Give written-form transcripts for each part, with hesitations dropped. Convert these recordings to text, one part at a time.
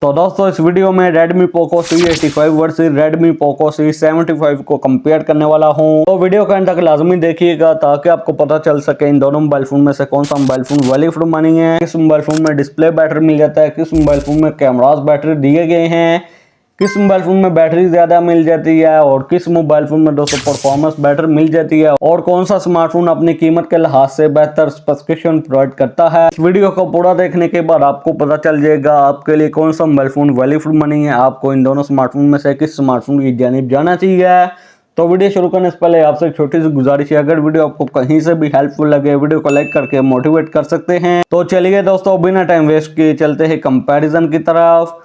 तो दोस्तों इस वीडियो में Redmi Poco C85 versus Redmi Poco C75 को कंपेयर करने वाला हूं। तो वीडियो के अंत तक लाजमी देखिएगा ताकि आपको पता चल सके इन दोनों मोबाइल फोन में से कौन सा mobile phone value for money है, किस मोबाइल फोन में डिस्प्ले बैटरी मिल जाता है, किस मोबाइल फोन में कैमरास बैटरी दिए गए हैं, किस मोबाइल फोन में बैटरी ज्यादा मिल जाती है और किस मोबाइल फोन में दोस्तों परफॉर्मेंस बेटर मिल जाती है और कौन सा स्मार्टफोन अपनी कीमत के लिहाज से बेहतर स्पेसिफिकेशन प्रोवाइड करता है। इस वीडियो को पूरा देखने के बाद आपको पता चल जाएगा आपके लिए कौन सा mobile phone value for money है, आपको इन दोनों स्मार्टफोन में से किस स्मार्टफोन की जानिब जाना चाहिए। तो वीडियो शुरू करने से पहले आपसे एक छोटी सी गुजारिश है, अगर वीडियो आपको कहीं से भी हेल्पफुल लगे वीडियो को लाइक करके मोटिवेट कर सकते हैं। तो चलिए दोस्तों बिना टाइम वेस्ट किए चलते हैं कंपैरिजन की तरफ।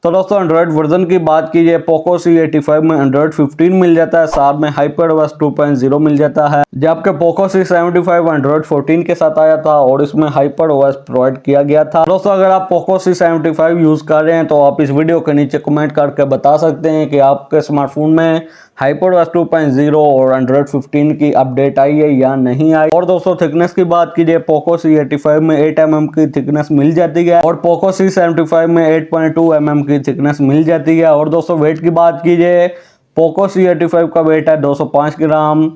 तो दोस्तों एंड्रॉइड वर्जन की बात कीजिए पोको C85 में एंड्रॉइड 15 मिल जाता है, साथ में HyperOS 2.0 मिल जाता है, जबकि पोको C75 एंड्रॉइड 14 के साथ आया था और इसमें HyperOS प्रोवाइड किया गया था। दोस्तों अगर आप पोको C75 यूज कर रहे हैं तो आप इस वीडियो के नीचे कमेंट करके बता सकते हैं कि आपके स्मार्टफोन में HyperOS 2.0 और एंड्रॉइड 15 की अपडेट आई है या नहीं आई। और दोस्तों थिकनेस की बात कीजिए पोको C85 में 8 mm की थिकनेस मिल जाती है और पोको C75 में 8.2 mm की थिकनेस मिल जाती है। और दोस्तों वेट की बात कीजिए पोको C85 का वेट है 205 ग्राम,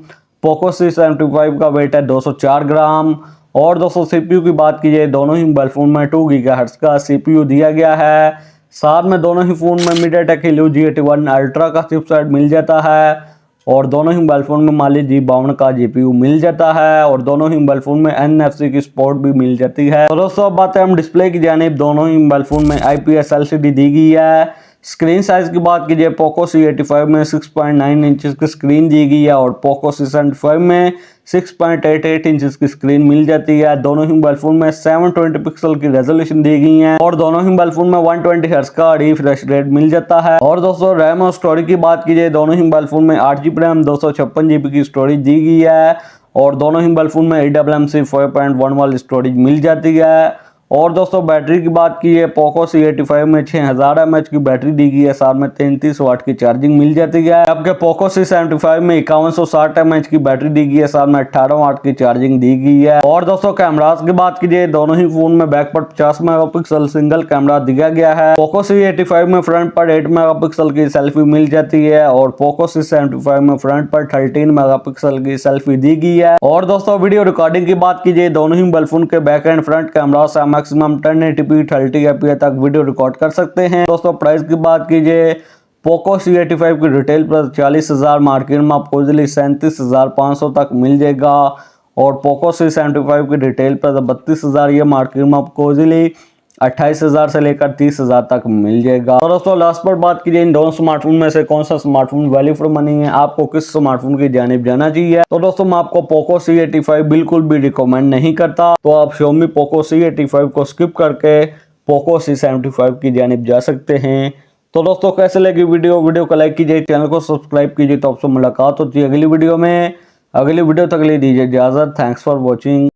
पोको C75 का वेट है 204 ग्राम। और दोस्तों CPU की बात कीजिए दोनों ही मोबाइल फोन में 2 GHz का CPU दिया गया है, साथ में दोनों ही फोन में MediaTek Helio G81 अल्ट्रा का चिपसेट मिल जाता है और दोनों ही मोबाइल फोन में Mali G52 का GPU मिल जाता है और दोनों ही मोबाइल फोन में NFC की सपोर्ट भी मिल जाती है। तो दोस्तों अब बात है हम डिस्प्ले की जानिब, दोनों ही मोबाइल फोन में IPS LCD दी गई है। स्क्रीन साइज की बात कीजिए पोको C85 में 6.9 इंचेस की स्क्रीन दी गई है और पोको C75 में 6.88 इंचेस की स्क्रीन मिल जाती है। दोनों ही मोबाइल फोन में 720 पिक्सल की रेजोल्यूशन दी गई है और दोनों ही मोबाइल फोन में 120 हर्ट्ज का रिफ्रेश रेट मिल जाता है। और दोस्तों रैम और स्टोरेज की बात कीजिए दोनों ही मोबाइल फोन में 8GB रैम 256 GB की स्टोरेज दी गई है और दोनों ही मोबाइल फोन में eMMC 5.1 वाली स्टोरेज मिल जाती है। और दोस्तों बैटरी की बात की है पोको C85 में 6000 mAh की बैटरी दी गई है, साथ में 33 वाट की चार्जिंग मिल जाती है, जबकि पोको C75 में 5160 mAh की बैटरी दी गई है, साथ में 18 वाट की चार्जिंग दी गई है। और दोस्तों कैमरास की बात कीजिए दोनों ही फोन में बैक पर 50 मेगापिक्सल सिंगल कैमरा दिया गया है, पोको C85 में फ्रंट पर 8 मेगापिक्सल की सेल्फी मिल जाती है और पोको C75 में फ्रंट पर 13 मेगापिक्सल की सेल्फी दी गई है। और दोस्तों वीडियो रिकॉर्डिंग की बात कीजिए दोनों ही मोबाइल फोन के बैक एंड फ्रंट कैमरा से मैक्सिमम 1080p 30fps तक वीडियो रिकॉर्ड कर सकते हैं। दोस्तों प्राइस की बात कीजिए पोको C85 की रिटेल प्राइस 40,000, मार्केट में आपको इजिली 37,500 तक मिल जाएगा और पोको C75 की रिटेल प्राइस 32,000, ये मार्केट में आपको इजिली 28,000 से लेकर 30,000 तक मिल जाएगा। और दोस्तों लास्ट पर बात कीजिए इन दोनों स्मार्टफोन में से कौन सा स्मार्टफोन वैल्यू फॉर मनी है, आपको किस स्मार्टफोन की जानिब जाना चाहिए। तो दोस्तों मैं आपको पोको C85 बिल्कुल भी रिकमेंड नहीं करता, तो आप Xiaomi पोको C85 को स्किप करके पोको C75 की जानिब जा सकते हैं। तो दोस्तों कैसे लगी वीडियो को लाइक कीजिए, चैनल को सब्सक्राइब कीजिए। तो आपसे मुलाकात होती है अगली वीडियो में, अगली वीडियो तक ले दीजिए इजाजत। Thanks for watching.